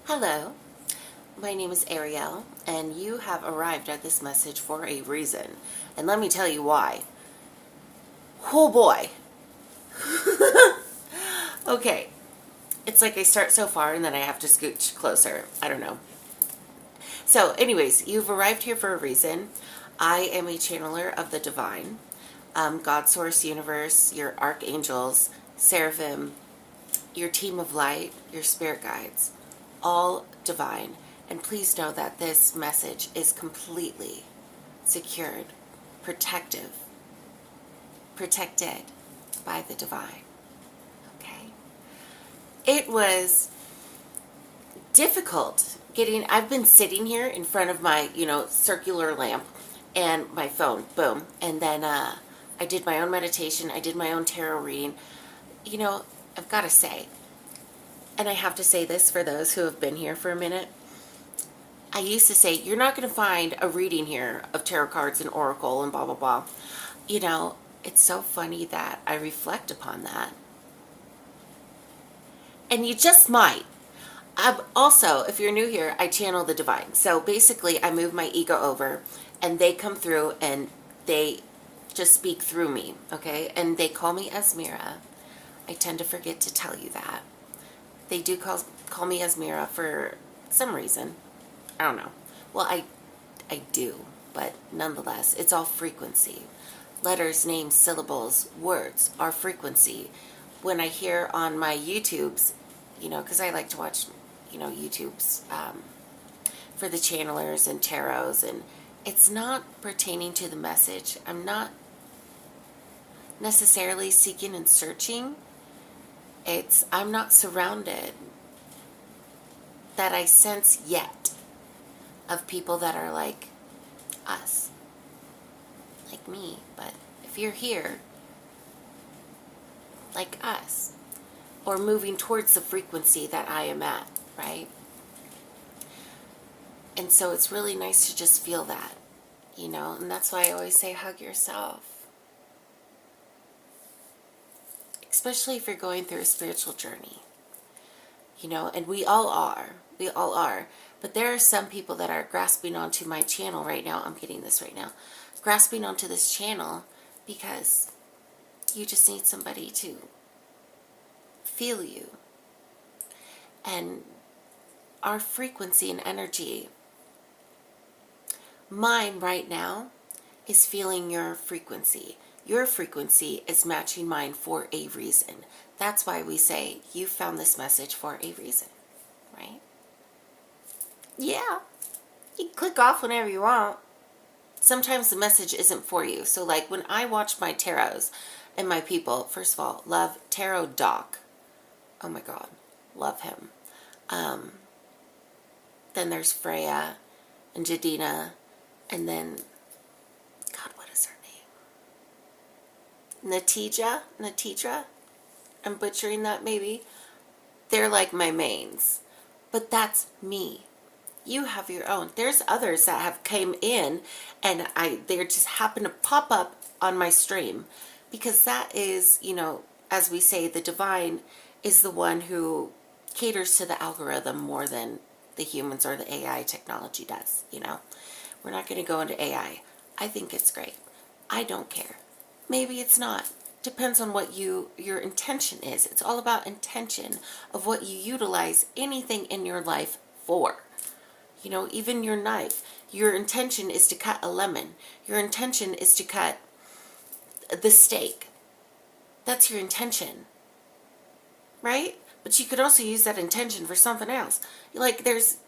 Hello, my name is Ariel, and you have arrived at this message for a reason. And let me tell you why. Oh boy. Okay, it's like I start so far and then I have to scooch closer. I don't know. So, anyways, you've arrived here for a reason. I am a channeler of the divine, God, Source, Universe, your archangels, seraphim, your team of light, your spirit guides, all divine. And please know that this message is completely secured, protected by the divine. Okay? It was difficult I've been sitting here in front of my, circular lamp and my phone, boom. And then I did my own meditation, I did my own tarot reading. You know, I've got to say, and I have to say this for those who have been here for a minute, I used to say, you're not going to find a reading here of tarot cards and oracle and blah, blah, blah. It's so funny that I reflect upon that. And you just might. Also, if you're new here, I channel the divine. So basically, I move my ego over and they come through and they just speak through me, okay? And they call me Esmira. I tend to forget to tell you that. They do call me Esmira for some reason. I don't know. Well, I do, but nonetheless, it's all frequency. Letters, names, syllables, words are frequency. When I hear on my YouTubes, because I like to watch, YouTubes for the channelers and tarots, and it's not pertaining to the message. I'm not necessarily seeking and searching. I'm not surrounded that I sense yet of people that are like us, like me. But if you're here, like us, or moving towards the frequency that I am at, right? And so it's really nice to just feel that, and that's why I always say hug yourself. Especially if you're going through a spiritual journey, and we all are. But there are some people that are grasping onto my channel right now. I'm getting this right now. Grasping onto this channel because you just need somebody to feel you. And our frequency and energy, mine right now, is feeling your frequency. Your frequency is matching mine for a reason. That's why we say you found this message for a reason, right? Yeah, you can click off whenever you want. Sometimes the message isn't for you. So like when I watch my tarots and my people, first of all, love Tarot Doc. Oh my God, love him. Then there's Freya and Jadina, and then, God, what is her name? Natija? I'm butchering that maybe. They're like my mains. But that's me. You have your own. There's others that have came in and they just happen to pop up on my stream because that is, as we say, the divine is the one who caters to the algorithm more than the humans or the AI technology does, We're not going to go into AI. I think it's great. I don't care. Maybe it's not. Depends on what your intention is. It's all about intention of what you utilize anything in your life for. Even your knife. Your intention is to cut a lemon. Your intention is to cut the steak. That's your intention. Right? But you could also use that intention for something else. Like there's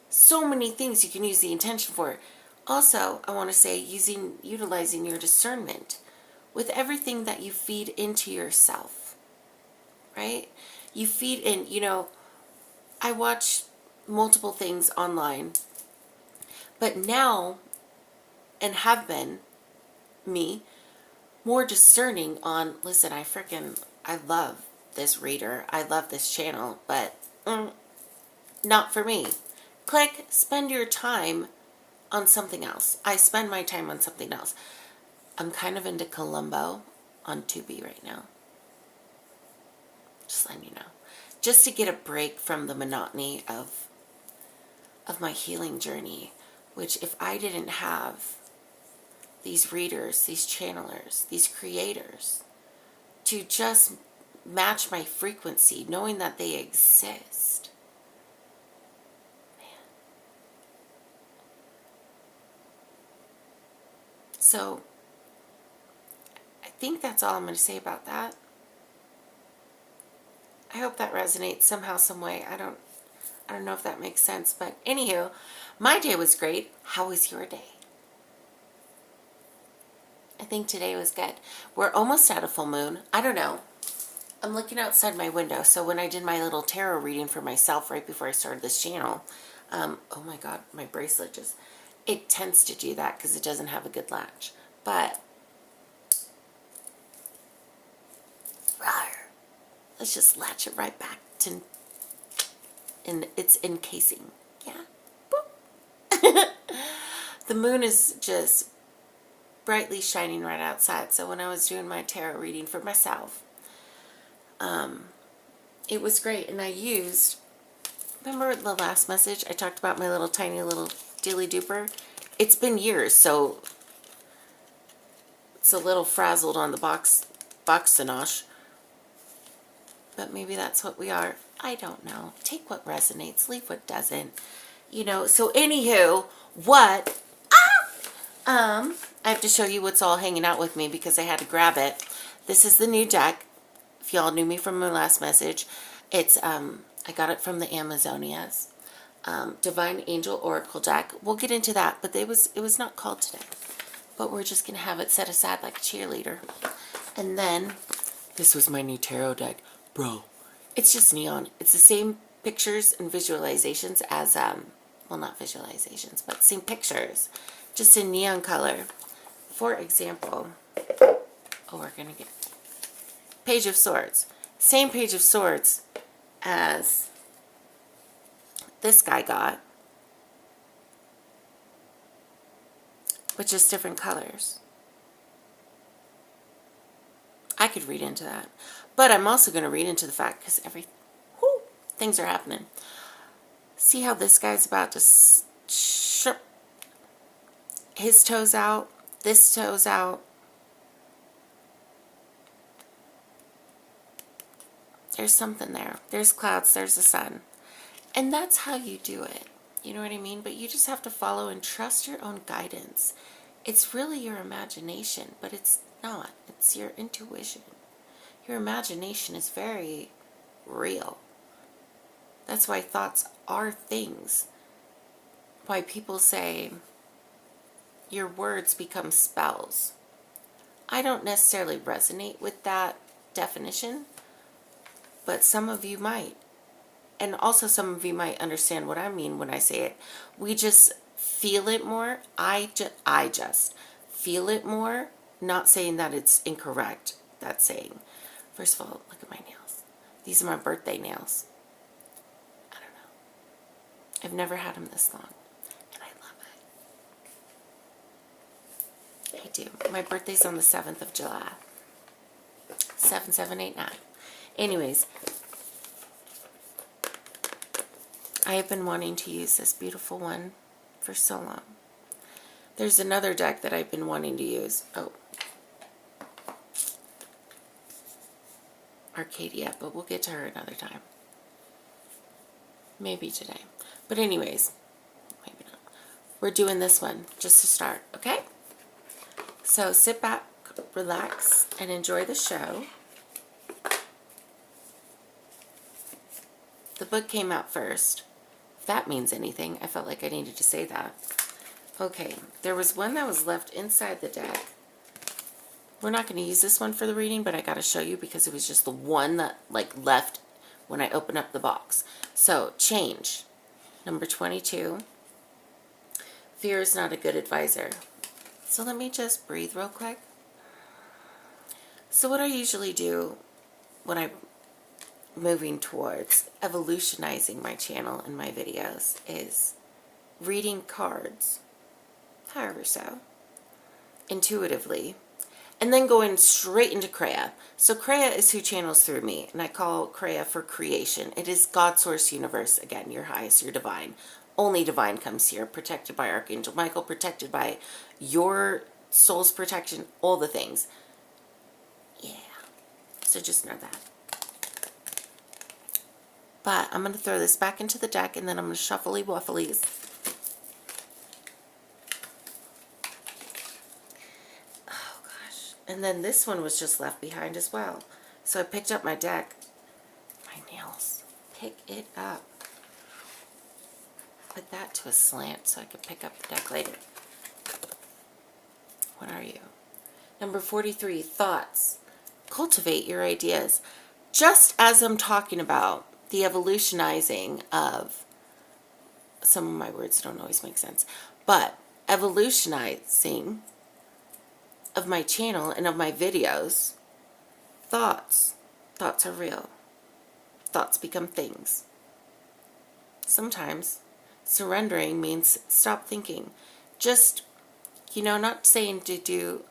so many things you can use the intention for. Also, I want to say utilizing your discernment with everything that you feed into yourself. Right? You feed in, I watch multiple things online, but now, and have been, me, more discerning on, listen, I love this reader, I love this channel, but not for me. Click, spend your time on something else. I spend my time on something else. I'm kind of into Columbo on Tubi right now. Just letting you know. just to get a break from the monotony of my healing journey, which if I didn't have these readers, these channelers, these creators to just match my frequency, knowing that they exist. Man. So I think that's all I'm going to say about that. I hope that resonates somehow, some way. I don't know if that makes sense, but anywho, my day was great. How was your day? I think today was good. We're almost at a full moon. I don't know. I'm looking outside my window. So when I did my little tarot reading for myself right before I started this channel, oh my God, my bracelet just, it tends to do that because it doesn't have a good latch. But, let's just latch it right back to in its encasing. Yeah. Boop. The moon is just brightly shining right outside. So when I was doing my tarot reading for myself, it was great. And I used, remember the last message I talked about my little tiny little dilly duper? It's been years, so it's a little frazzled on the boxinosh. But maybe that's what we are. I don't know. Take what resonates, leave what doesn't. You know, so anywho, what? I have to show you what's all hanging out with me because I had to grab it. This is the new deck. If y'all knew me from my last message, it's, I got it from the Amazonias. Divine Angel Oracle deck. We'll get into that, but it was not called today. But we're just going to have it set aside like a cheerleader. And then, this was my new tarot deck. Bro, it's just neon. It's the same pictures and visualizations as, well, not visualizations, but same pictures, just in neon color. For example, oh, we're going to get Page of Swords. Same Page of Swords as this guy got, but just different colors. I could read into that. But I'm also going to read into the fact, because things are happening. See how this guy's about to strip his toes out, this toes out. There's something there. There's clouds, there's the sun. And that's how you do it. You know what I mean? But you just have to follow and trust your own guidance. It's really your imagination, but it's not. It's your intuition. Your imagination is very real. That's why thoughts are things. Why people say your words become spells. I don't necessarily resonate with that definition, but some of you might. And also some of you might understand what I mean when I say it. We just feel it more. I just feel it more. Not saying that it's incorrect, that saying. First of all, look at my nails. These are my birthday nails. I don't know. I've never had them this long. And I love it. I do. My birthday's on the 7th of July. 7789. Anyways, I have been wanting to use this beautiful one for so long. There's another deck that I've been wanting to use. Oh. Arcadia, but we'll get to her another time. Maybe today. But anyways, maybe not. We're doing this one just to start, okay? So sit back, relax, and enjoy the show. The book came out first. If that means anything, I felt like I needed to say that. Okay, there was one that was left inside the deck. We're not going to use this one for the reading, but I got to show you because it was just the one that left when I opened up the box. So, change. Number 22. Fear is not a good advisor. So let me just breathe real quick. So what I usually do when I'm moving towards evolutionizing my channel and my videos is reading cards, however so, intuitively, and then going straight into Kreia. So Kreia is who channels through me, and I call Kreia for creation. It is God Source Universe, again, your highest, your divine. Only divine comes here, protected by Archangel Michael, protected by your soul's protection, all the things. Yeah, so just know that. But I'm going to throw this back into the deck, and then I'm going to shuffly wafflies. Oh gosh. And then this one was just left behind as well. So I picked up my deck. My nails. Pick it up. Put that to a slant so I could pick up the deck later. What are you? Number 43, thoughts. Cultivate your ideas. Just as I'm talking about the evolutionizing of, some of my words don't always make sense, but evolutionizing of my channel and of my videos, thoughts are real. Thoughts become things. Sometimes surrendering means stop thinking. Just, not saying to do,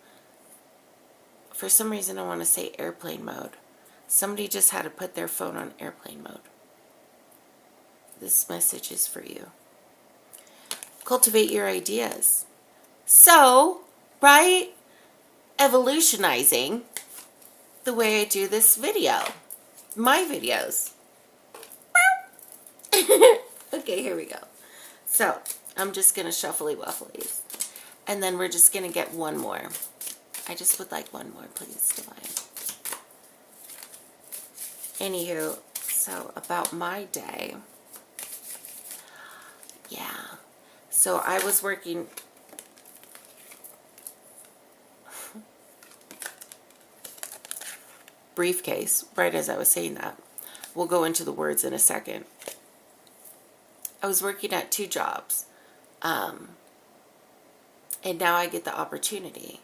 for some reason I want to say airplane mode. Somebody just had to put their phone on airplane mode. This message is for you. Cultivate your ideas. So, right? Evolutionizing the way I do this video. My videos. Okay, here we go. So, I'm just going to shuffly wafflies. And then we're just going to get one more. I just would like one more, please, Divine. Anywho, so about my day. Yeah. So I was working. Briefcase, right as I was saying that. We'll go into the words in a second. I was working at 2 jobs. And now I get the opportunity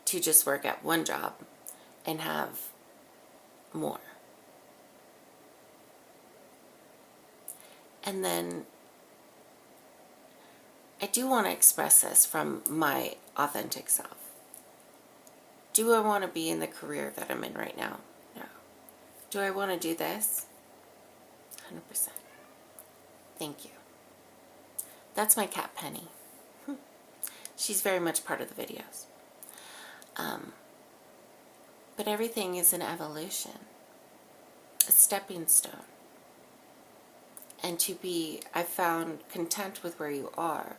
to just work at 1 job and have more. And then I do want to express this from my authentic self. Do I want to be in the career that I'm in right now? No. Do I want to do this? 100%. Thank you. That's my cat, Penny. She's very much part of the videos. But everything is an evolution, a stepping stone. And to be, I found, content with where you are.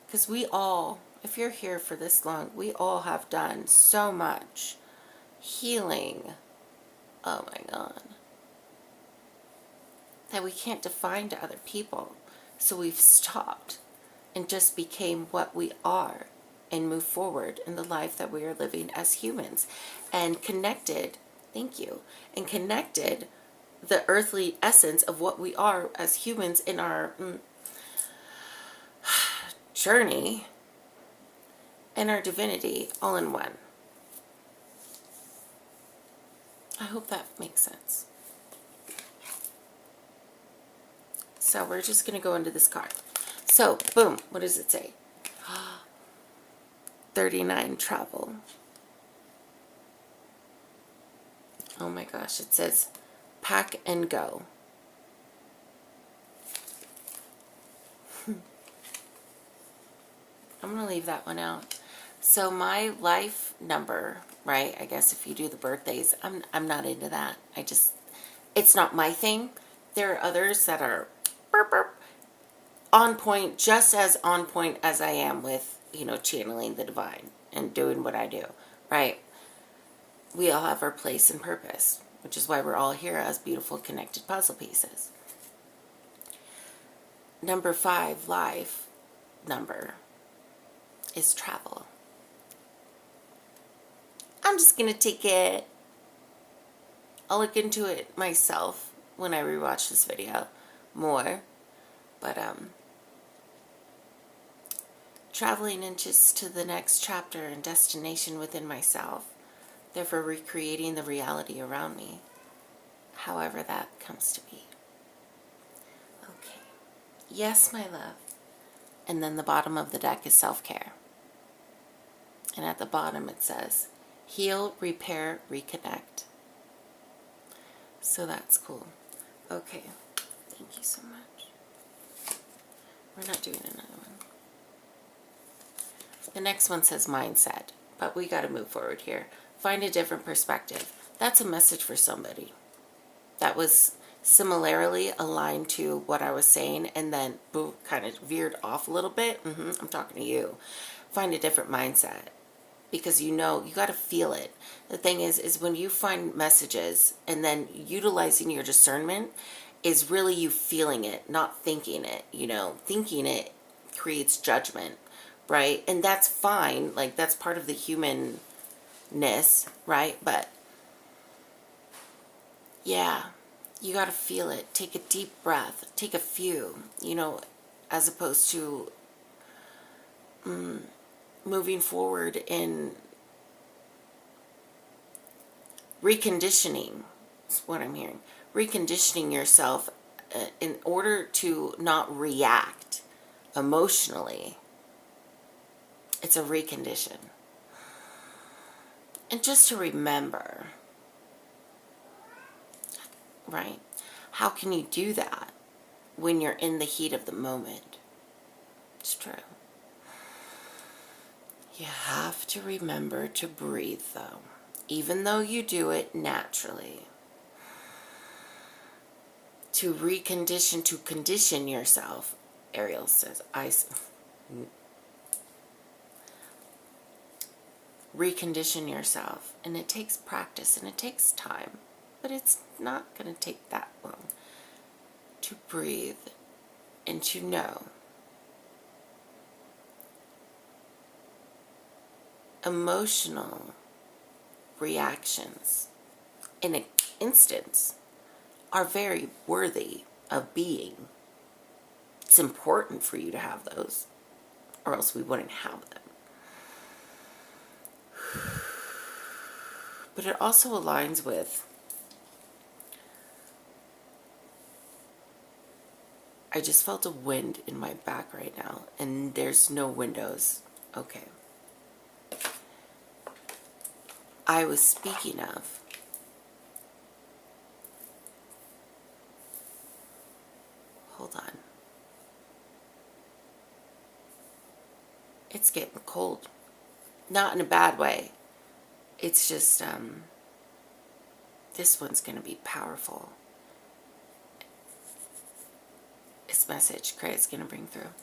Because we all, if you're here for this long, we all have done so much healing. Oh my God. That we can't define to other people. So we've stopped and just became what we are and move forward in the life that we are living as humans. And connected, thank you, and connected the earthly essence of what we are as humans in our journey and our divinity all in one. I hope that makes sense. So we're just going to go into this card. So, boom, what does it say? 39, travel. Oh my gosh, it says pack and go. I'm going to leave that one out. So my life number, right? I guess if you do the birthdays, I'm not into that. It's not my thing. There are others that are burp, burp, on point, just as on point as I am with, channeling the divine and doing what I do, right? We all have our place and purpose, which is why we're all here as beautiful connected puzzle pieces. Number 5, life number, is travel. I'm just going to take it. I'll look into it myself when I rewatch this video more. But traveling into to the next chapter and destination within myself, therefore recreating the reality around me, however that comes to be. Okay. Yes, my love. And then the bottom of the deck is self-care. And at the bottom it says, Heal, repair, reconnect. So that's cool. Okay. Thank you so much. We're not doing another one. The next one says mindset, but we got to move forward here. Find a different perspective. That's a message for somebody. That was similarly aligned to what I was saying, and then boom, kind of veered off a little bit. I'm talking to you. Find a different mindset, because you got to feel it. The thing is when you find messages and then utilizing your discernment is really you feeling it, not thinking it. Thinking it creates judgment, right? And that's fine. Like, that's part of the humanness, right? But yeah, you got to feel it. Take a deep breath. Take a few, as opposed to moving forward in reconditioning. Is what I'm hearing. Reconditioning yourself in order to not react emotionally. It's a recondition. And just to remember, right? How can you do that when you're in the heat of the moment? It's true. You have to remember to breathe, though, even though you do it naturally. To recondition, to condition yourself, Ariel says, recondition yourself. And it takes practice and it takes time. But it's not going to take that long to breathe and to know. Emotional reactions in an instance are very worthy of being. It's important for you to have those, or else we wouldn't have them. But it also aligns with, I just felt a wind in my back right now, and there's no windows. Okay. I was speaking of hold on. It's getting cold. Not in a bad way. It's just, this one's going to be powerful. This message Craig's going to bring through.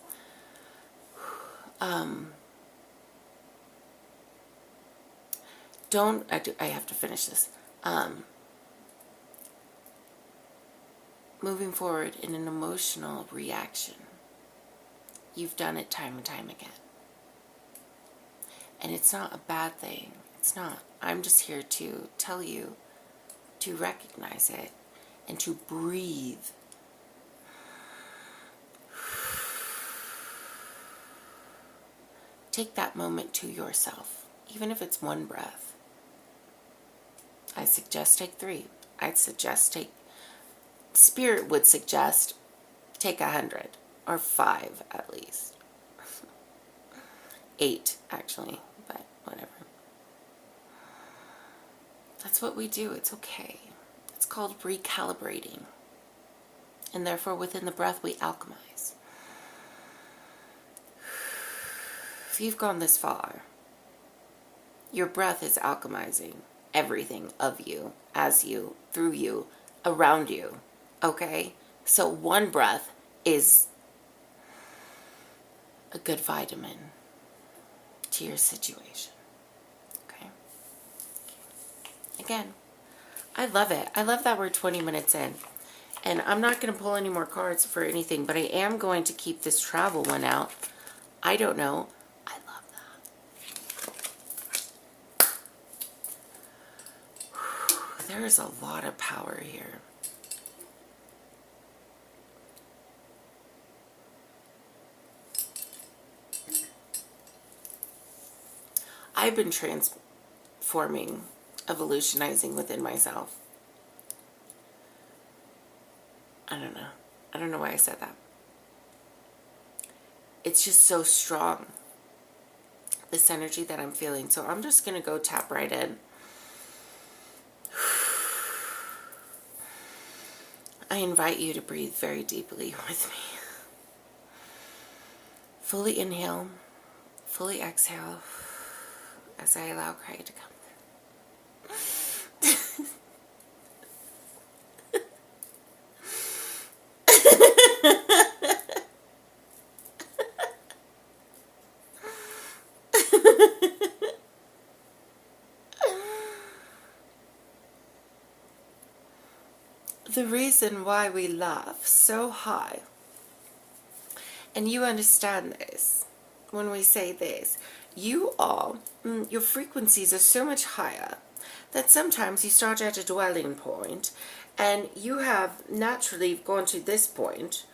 I have to finish this. Moving forward in an emotional reaction. You've done it time and time again. And it's not a bad thing. It's not. I'm just here to tell you to recognize it and to breathe. Take that moment to yourself, even if it's one breath. I suggest take 3. I'd suggest Spirit would suggest take 100 or 5 at least. 8 actually, but whatever. That's what we do. It's okay. It's called recalibrating. And therefore within the breath we alchemize. If you've gone this far, your breath is alchemizing everything of you, as you, through you, around you. Okay? So one breath is a good vitamin to your situation. Okay? Again, I love it. I love that we're 20 minutes in. And I'm not going to pull any more cards for anything, but I am going to keep this travel one out. I don't know. I love that. There is a lot of power here. I've been transforming, evolutionizing within myself. I don't know. I don't know why I said that. It's just so strong. this energy that I'm feeling. So I'm just going to go tap right in. I invite you to breathe very deeply with me. Fully inhale, fully exhale as I allow cry to come. The reason why we laugh so high, and you understand this when we say this, your frequencies are so much higher that sometimes you start at a dwelling point and you have naturally gone to this point,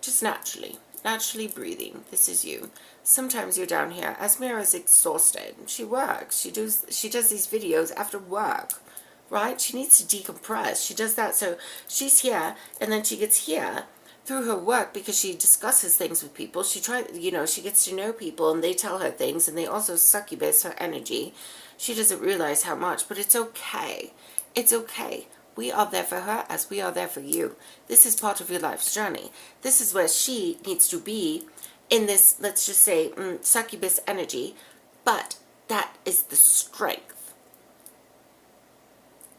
just naturally breathing. This is you. Sometimes you're down here. Asmira is exhausted. She works. She does these videos after work. Right? She needs to decompress. She does that. So she's here, and then she gets here through her work because she discusses things with people. She gets to know people, and they tell her things, and they also succubus her energy. She doesn't realize how much, but it's okay. It's okay. We are there for her as we are there for you. This is part of your life's journey. This is where she needs to be in this, let's just say, succubus energy, but that is the strength.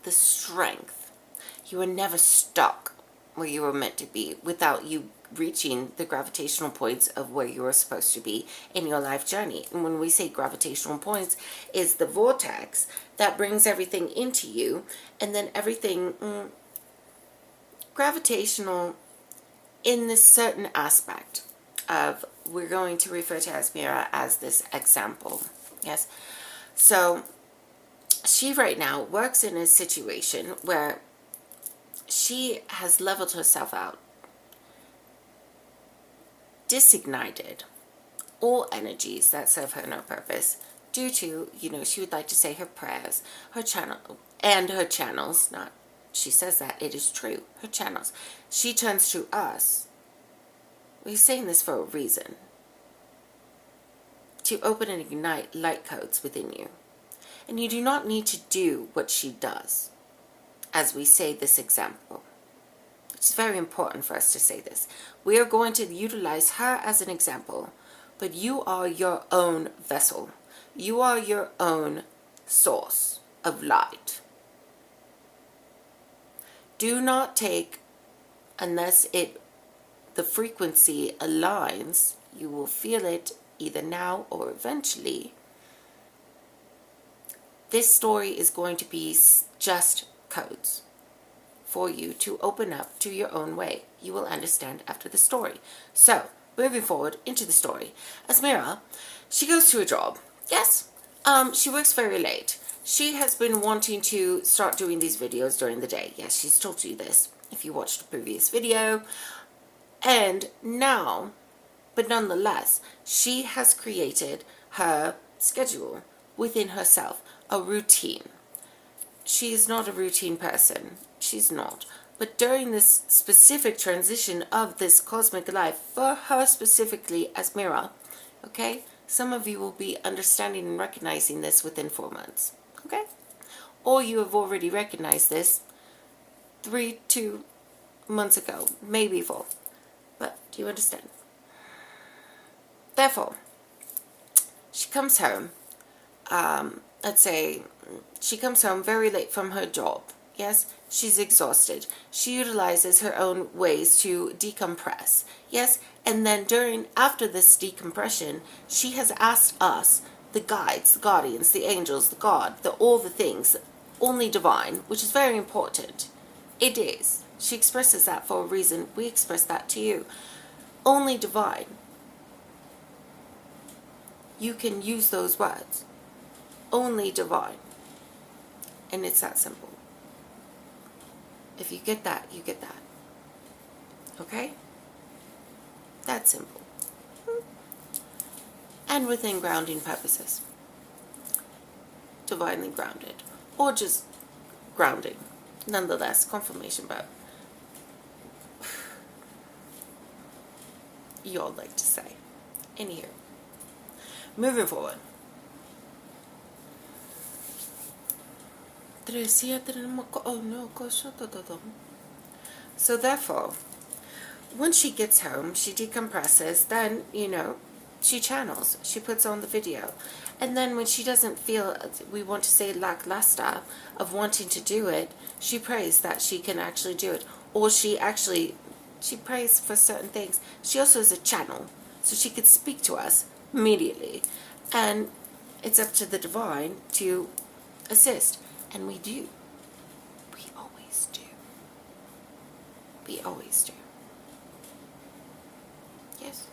The strength. You are never stuck where you were meant to be without you reaching the gravitational points of where you are supposed to be in your life journey. And when we say gravitational points, is the vortex that brings everything into you, and then everything gravitational in this certain aspect of, we're going to refer to Asmira as this example. Yes. So she right now works in a situation where she has leveled herself out, disignited all energies that serve her no purpose due to, she would like to say her prayers, her channels, not, she says that, it is true, her channels. She turns to us. We're saying this for a reason. To open and ignite light codes within you. And you do not need to do what she does, as we say this example. It's very important for us to say this. We are going to utilize her as an example, but you are your own vessel. You are your own source of light. Do not take, unless the frequency aligns, you will feel it either now or eventually. This story is going to be just codes for you to open up to your own way. You will understand after the story. So, moving forward into the story. Asmira, she goes to a job. Yes, she works very late. She has been wanting to start doing these videos during the day. Yes, she's told you this if you watched the previous video. And now, but nonetheless, she has created her schedule within herself, a routine. She is not a routine person. She's not. But during this specific transition of this cosmic life, for her specifically, Asmira, okay, some of you will be understanding and recognizing this within 4 months, okay? Or you have already recognized this 2 months ago, maybe 4. But do you understand? Therefore, she comes home, let's say she comes home very late from her job. Yes, she's exhausted. She utilizes her own ways to decompress. Yes, and then after this decompression, she has asked us, the guides, the guardians, the angels, the God, all the things, only divine, which is very important. It is. She expresses that for a reason. We express that to you. Only divine. You can use those words. Only divine. And it's that simple. If you get that, you get that. Okay? That's simple. And within grounding purposes. Divinely grounded. Or just grounding. Nonetheless, confirmation, but you all like to say. Anywho. Moving forward. So therefore, once she gets home, she decompresses, then, she channels, she puts on the video. And then when she doesn't feel, we want to say lackluster of wanting to do it, she prays that she can actually do it. Or she prays for certain things. She also is a channel, so she could speak to us immediately. And it's up to the divine to assist. And we do. We always do. We always do. Yes.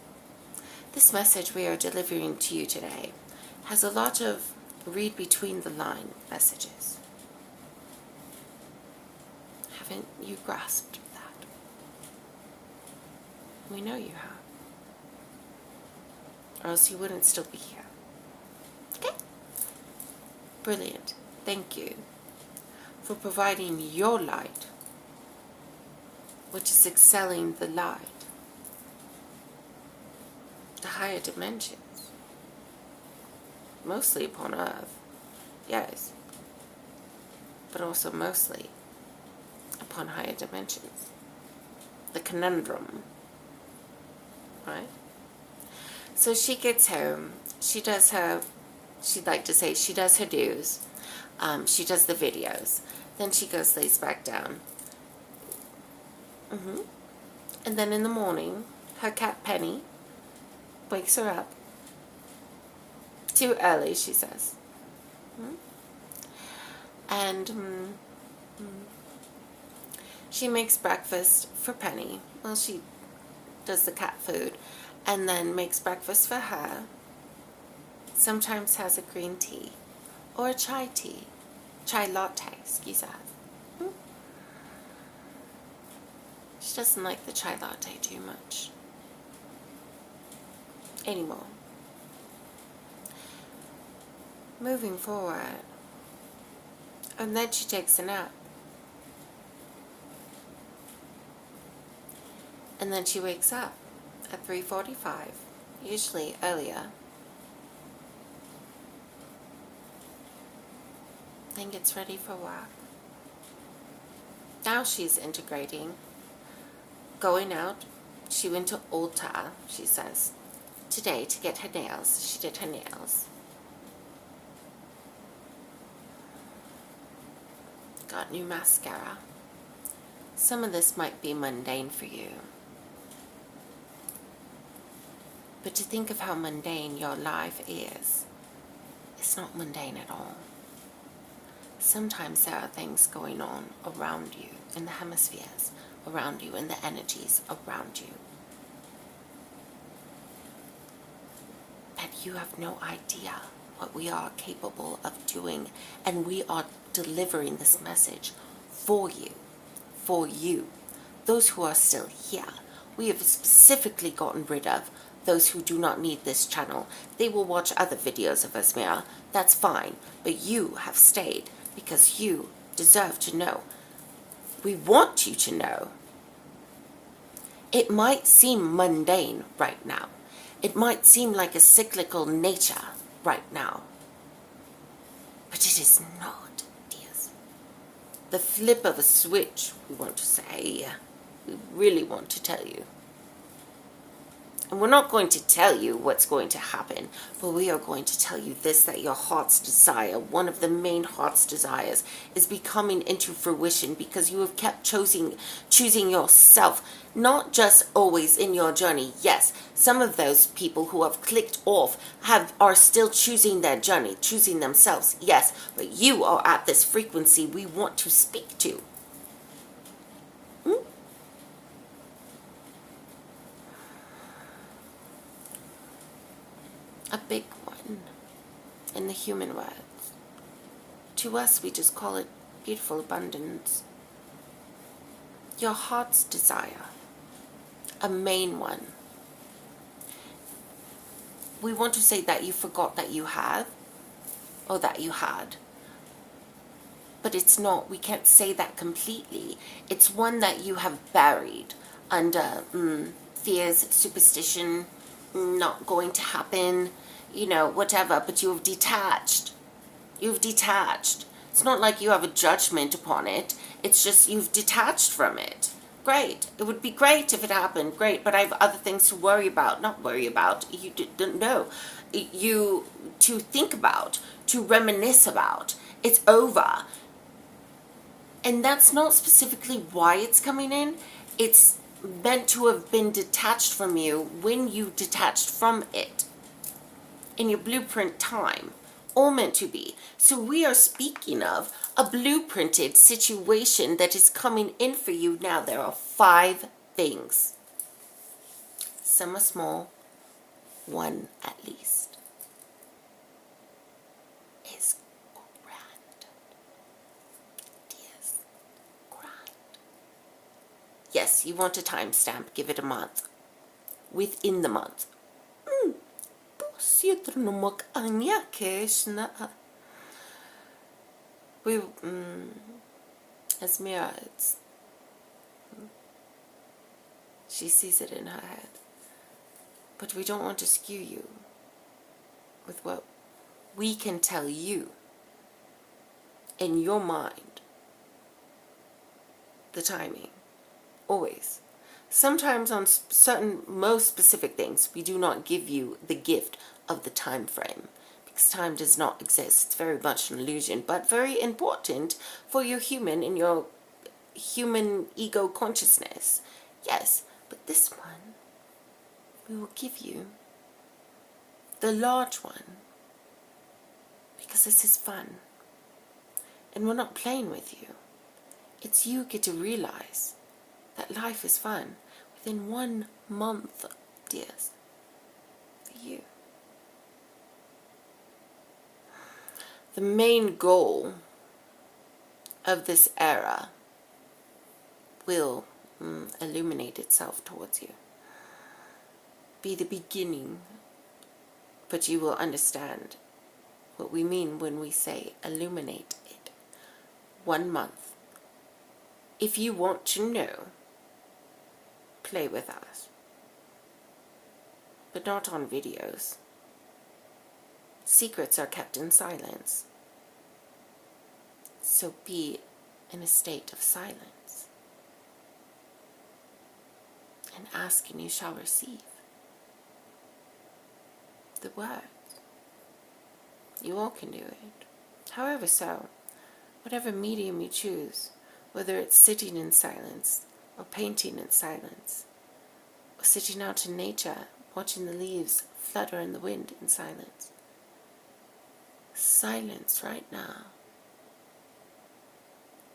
This message we are delivering to you today has a lot of read between the line messages. Haven't you grasped that? We know you have. Or else you wouldn't still be here. Okay? Brilliant. Thank you for providing your light, which is excelling the light, the higher dimensions, mostly upon earth, yes, but also mostly upon higher dimensions, the conundrum, right? So she gets home, she'd like to say, she does her dues, she does the videos, then she goes, lays back down. And then in the morning, her cat Penny wakes her up. Too early, she says. And she makes breakfast for Penny. Well, she does the cat food and then makes breakfast for her. Sometimes has a green tea or a chai latte, excuse me. She doesn't like the chai latte too much anymore. Moving forward, and then she takes a nap. And then she wakes up at 3:45, usually earlier. Then gets ready for work. Now she's integrating, going out. She went to Ulta, she says, today to get her nails. She did her nails. Got new mascara. Some of this might be mundane for you. But to think of how mundane your life is, it's not mundane at all. Sometimes there are things going on around you, in the hemispheres around you, in the energies around you, that you have no idea what we are capable of doing, and we are delivering this message for you, those who are still here. We have specifically gotten rid of those who do not need this channel. They will watch other videos of us, Mira. That's fine. But you have stayed because you deserve to know. We want you to know. It might seem mundane right now. It might seem like a cyclical nature right now. But it is not, dears. The flip of a switch, we want to say. We really want to tell you. And we're not going to tell you what's going to happen, but we are going to tell you this, that your heart's desire, one of the main heart's desires, is becoming into fruition because you have kept choosing yourself, not just always in your journey. Yes, some of those people who have clicked off are still choosing their journey, choosing themselves. Yes, but you are at this frequency we want to speak to. A big one in the human words. To us, we just call it beautiful abundance. Your heart's desire, a main one. We want to say that you forgot that you have, or that you had. But it's not, we can't say that completely. It's one that you have buried under fears, superstition, not going to happen, whatever, but you have detached. You've detached. It's not like you have a judgment upon it. It's just you've detached from it. Great. It would be great if it happened. Great. But I have other things to worry about. Not worry about. You don't know. You to think about, to reminisce about. It's over. And that's not specifically why it's coming in. It's meant to have been detached from you when you detached from it in your blueprint time. All meant to be. So we are speaking of a blueprinted situation that is coming in for you now. There are 5 things. Some are small, one at least is grand. Yes, grand. Yes, you want a timestamp, give it a month. Within the month. We, Esmira, she sees it in her head. But we don't want to skew you with what we can tell you in your mind. The timing. Always. Sometimes on certain, most specific things, we do not give you the gift of the time frame. Because time does not exist. It's very much an illusion, but very important for your human and your human ego consciousness. Yes, but this one, we will give you the large one. Because this is fun. And we're not playing with you. It's you get to realize that life is fun within 1 month, dears, for you. The main goal of this era will illuminate itself towards you. Be the beginning, but you will understand what we mean when we say illuminate it. 1 month. If you want to know, play with us. But not on videos. Secrets are kept in silence. So be in a state of silence. And ask and you shall receive. The words. You all can do it. However so, whatever medium you choose, whether it's sitting in silence, or painting in silence, or sitting out in nature, watching the leaves flutter in the wind in silence. Silence right now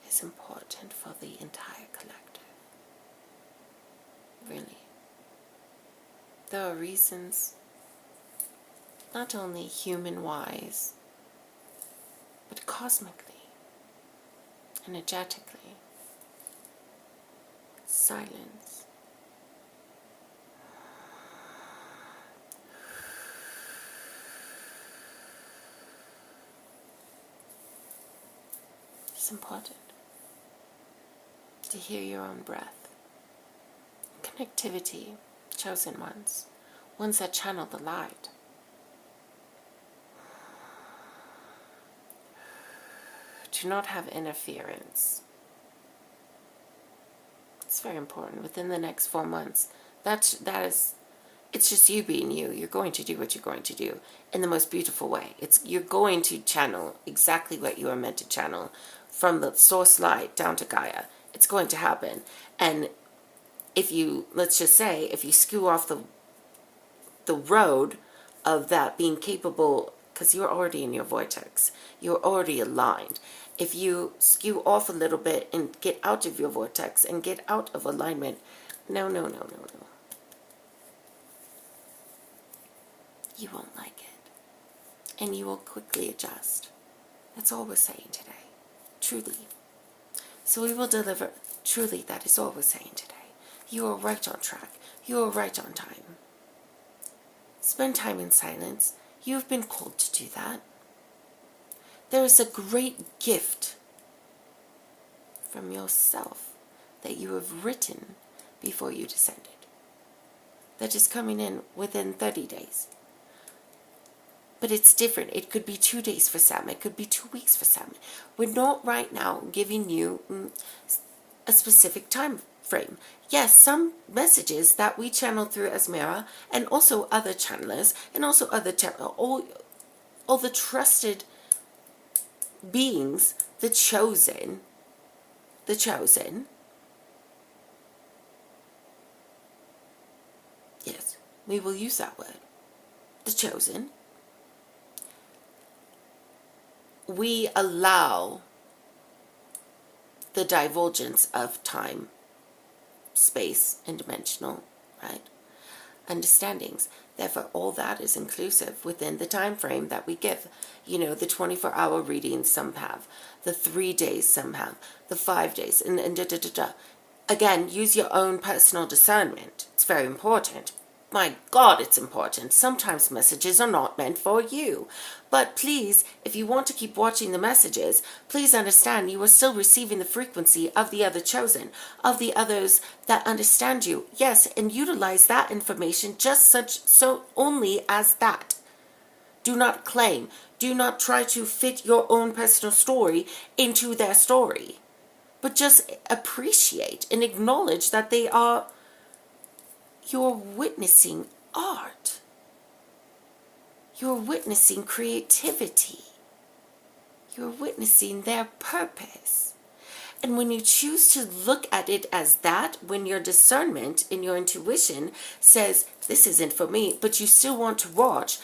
is important for the entire collective. Really. There are reasons, not only human-wise, but cosmically, energetically. Silence. It's important to hear your own breath. Connectivity, chosen ones that channel the light. Do not have interference. It's very important. Within the next 4 months, it's just you being you. You're going to do what you're going to do in the most beautiful way. You're going to channel exactly what you are meant to channel from the source light down to Gaia. It's going to happen. And if you, let's just say, if you skew off the road of that being capable, because you're already in your vortex, you're already aligned. If you skew off a little bit and get out of your vortex and get out of alignment, no. You won't like it. And you will quickly adjust. That's all we're saying today. Truly. So we will deliver. Truly, that is all we're saying today. You are right on track. You are right on time. Spend time in silence. You have been called to do that. There is a great gift from yourself that you have written before you descended. That is coming in within 30 days. But it's different. It could be 2 days for some. It could be 2 weeks for some. We're not right now giving you a specific time frame. Yes, some messages that we channel through Asmira and also other channelers and also other all the trusted beings, the chosen, yes, we will use that word, the chosen, we allow the divulgence of time, space, and dimensional, right? Understandings. Therefore, all that is inclusive within the time frame that we give. You know, the 24-hour readings some have, the 3 days some have, the 5 days, and da da da da. Again, use your own personal discernment. It's very important. My God, it's important. Sometimes messages are not meant for you. But please, if you want to keep watching the messages, please understand you are still receiving the frequency of the other chosen, of the others that understand you. Yes, and utilize that information so only as that. Do not claim. Do not try to fit your own personal story into their story. But just appreciate and acknowledge that you're witnessing art. You're witnessing creativity. You're witnessing their purpose. And when you choose to look at it as that, when your discernment and your intuition says, this isn't for me, but you still want to watch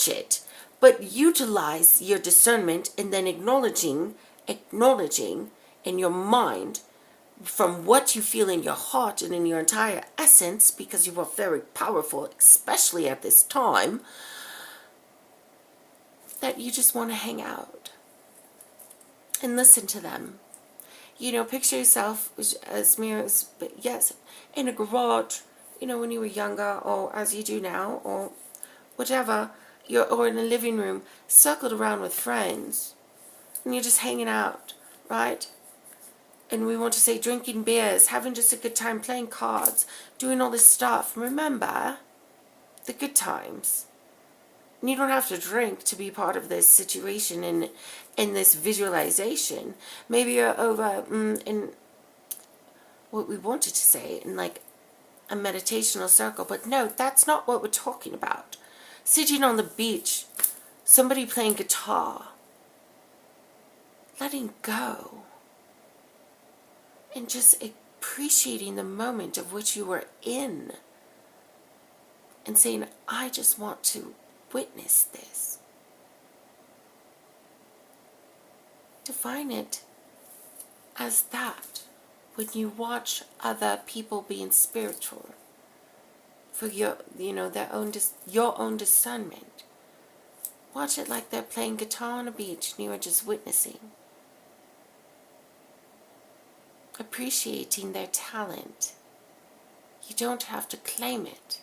it. But utilize your discernment and then acknowledging in your mind from what you feel in your heart and in your entire essence, because you are very powerful, especially at this time, that you just want to hang out and listen to them. You know, picture yourself as mirrors, but yes, in a garage, you know, when you were younger, or as you do now, or whatever, or in a living room, circled around with friends, and you're just hanging out, right? And we want to say drinking beers, having just a good time, playing cards, doing all this stuff. Remember the good times. And you don't have to drink to be part of this situation and in this visualization. Maybe you're over in what we wanted to say in like a meditational circle, but no, that's not what we're talking about. Sitting on the beach, somebody playing guitar, letting go. And just appreciating the moment of which you were in. And saying, I just want to witness this. Define it as that when you watch other people being spiritual for your own discernment. Watch it like they're playing guitar on a beach and you are just witnessing. Appreciating their talent. You don't have to claim it.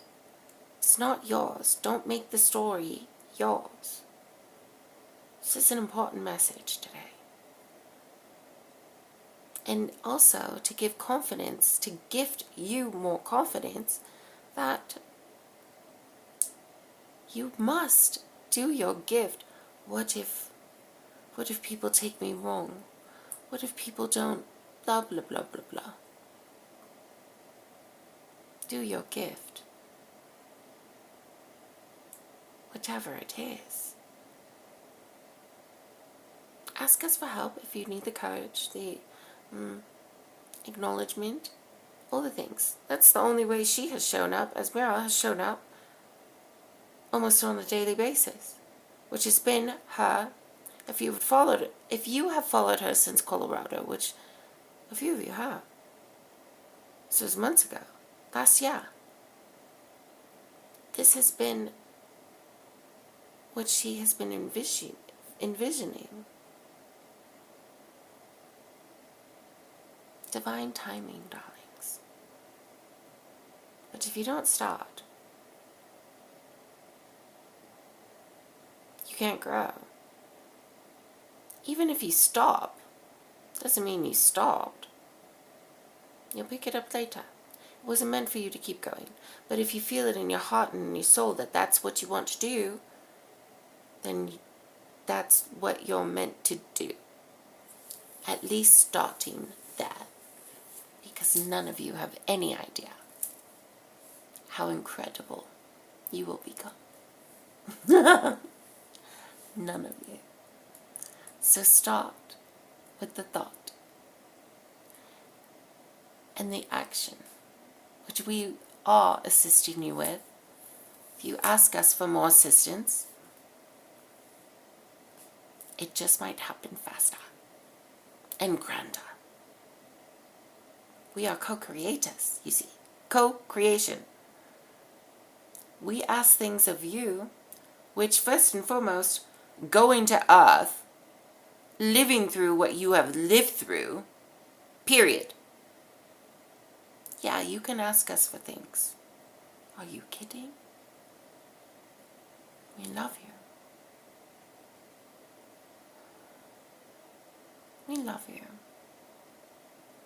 It's not yours. Don't make the story yours. This is an important message today. And also to give confidence, to gift you more confidence that you must do your gift. What if people take me wrong? What if people don't blah, blah, blah, blah, blah. Do your gift. Whatever it is. Ask us for help if you need the courage, the acknowledgement, all the things. That's the only way she has shown up, as Mira has shown up almost on a daily basis, which has been her, if you have followed her since Colorado, which a few of you have. This was months ago, last year. This has been what she has been envisioning. Divine timing, darlings. But if you don't start, you can't grow. Even if you stop, doesn't mean you stopped. You'll pick it up later. It wasn't meant for you to keep going. But if you feel it in your heart and in your soul that that's what you want to do, then that's what you're meant to do. At least starting there. Because none of you have any idea how incredible you will become. None of you. So start with the thought and the action, which we are assisting you with. If you ask us for more assistance, it just might happen faster and grander. We are co-creators, you see. Co-creation. We ask things of you, which first and foremost, going to earth, living through what you have lived through, period. Yeah, you can ask us for things. Are you kidding? We love you. We love you.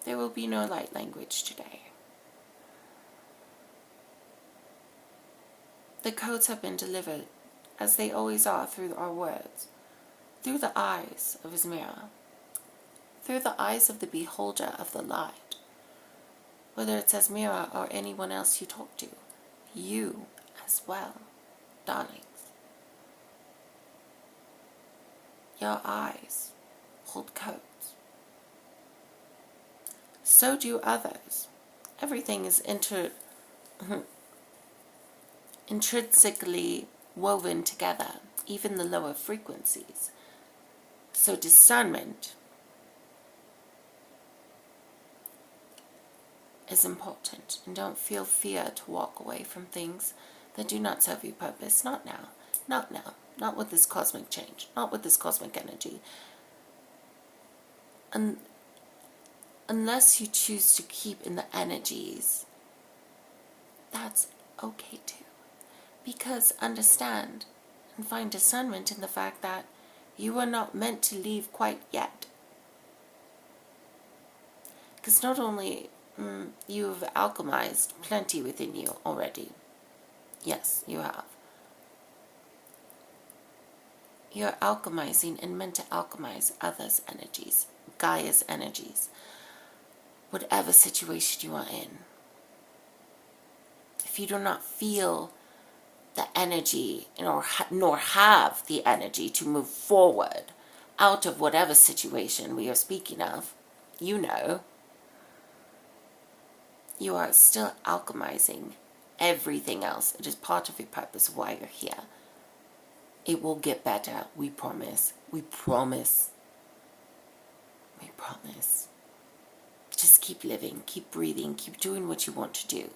There will be no light language today. The codes have been delivered, as they always are, through our words, through the eyes of his mirror, through the eyes of the beholder of the light, whether it's as mirror or anyone else you talk to, you as well, darlings. Your eyes hold codes. So do others. Everything is intrinsically woven together, even the lower frequencies. So discernment is important, and don't feel fear to walk away from things that do not serve your purpose. Not now. Not now. Not with this cosmic change. Not with this cosmic energy. And unless you choose to keep in the energies, that's okay too. Because understand and find discernment in the fact that you are not meant to leave quite yet. Because not only you've alchemized plenty within you already. Yes, you have. You're alchemizing and meant to alchemize others' energies, Gaia's energies, whatever situation you are in. If you do not feel the energy, nor have the energy to move forward out of whatever situation we are speaking of, you know, you are still alchemizing everything else. It is part of your purpose of why you're here. It will get better, we promise. We promise. We promise. Just keep living, keep breathing, keep doing what you want to do.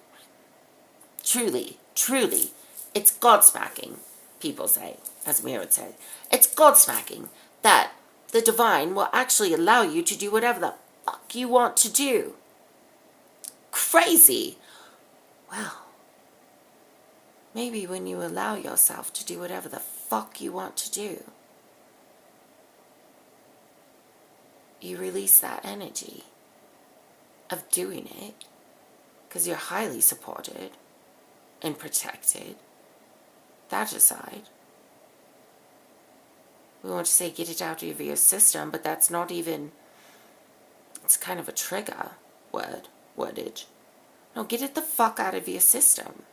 Truly, truly, it's God-smacking, people say, as Mira would say. It's God-smacking that the divine will actually allow you to do whatever the fuck you want to do. Crazy. Well, maybe when you allow yourself to do whatever the fuck you want to do, you release that energy of doing it because you're highly supported and protected. That aside, we want to say get it out of your system, but that's not even, it's kind of a trigger wordage. No, get it the fuck out of your system.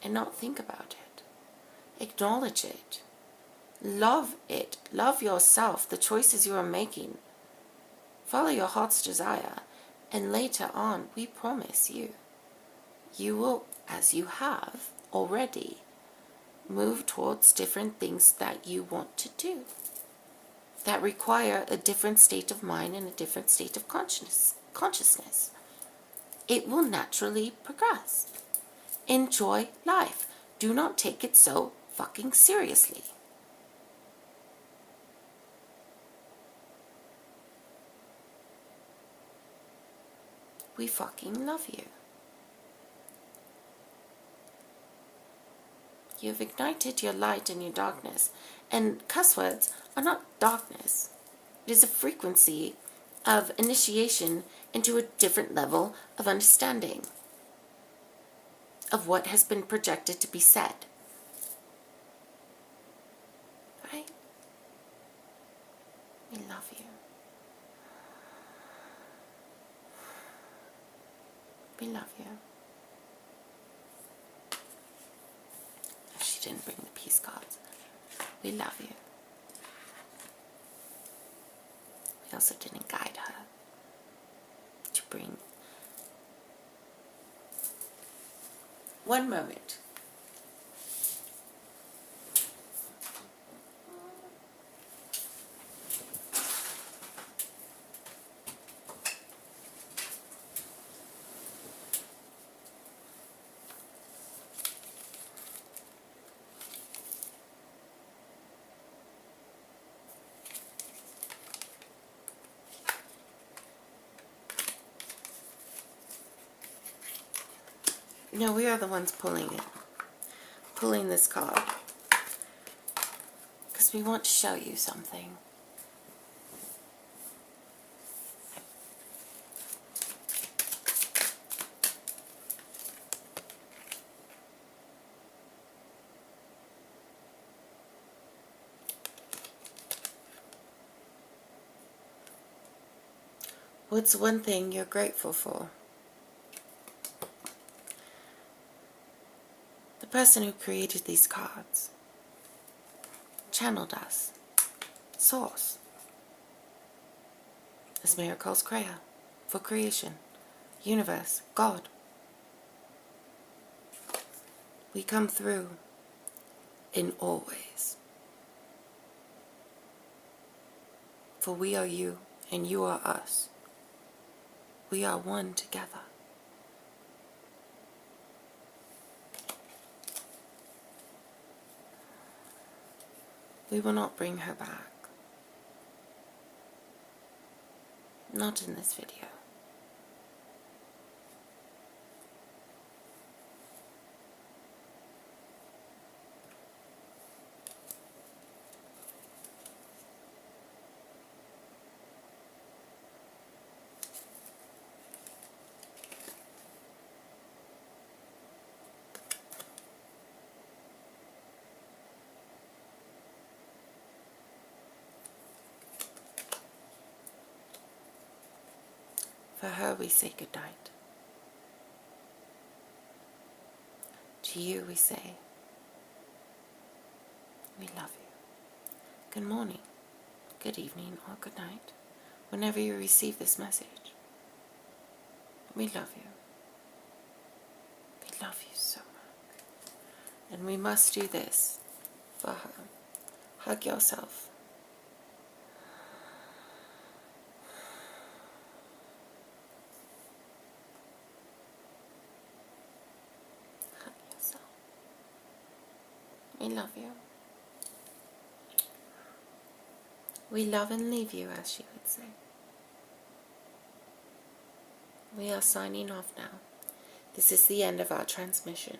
And not think about it. Acknowledge it. Love it. Love yourself, the choices you are making. Follow your heart's desire. And later on, we promise you, you will, as you have already, move towards different things that you want to do, that require a different state of mind and a different state of consciousness. It will naturally progress. Enjoy life. Do not take it so fucking seriously. We fucking love you. You've ignited your light and your darkness. And cuss words are not darkness. It is a frequency of initiation into a different level of understanding. of what has been projected to be said. Right? We love you. We love you. She didn't bring the peace cards. We love you. We also didn't guide her to bring. One moment. No, we are the ones pulling it. Pulling this card. Because we want to show you something. What's one thing you're grateful for? The person who created these cards channeled us. Source. As Mira calls Kreia, for creation, universe, God. We come through in all ways. For we are you and you are us. We are one together. We will not bring her back. Not in this video. For her we say good night. To you we say, we love you. Good morning, good evening, or good night, whenever you receive this message. We love you. We love you so much. And we must do this for her. Hug yourself. We love you. We love and leave you, as she would say. We are signing off now. This is the end of our transmission.